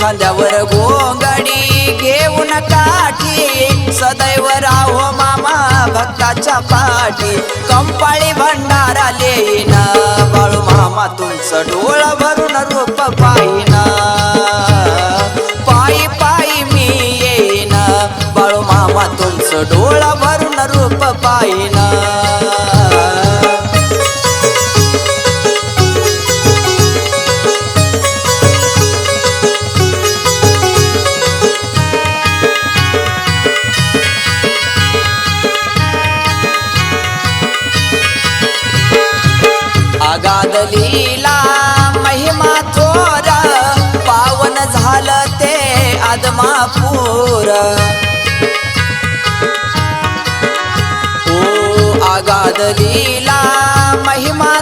खांद्यावर गोंगडी घेऊन काठी सदैव राहो मामा भक्ताच्या पाठी कंपाळी भंडारा लेईन बाळू मामा तुमचं डोळ भरून रूप पाहिन पायी पायी मी येईन बाळू मामा तुमचं डोळ भरून रूप पाहिन अगाध लीला महिमा थोर पावन झालं ते आदमापूर ओ अगाध लीला महिमा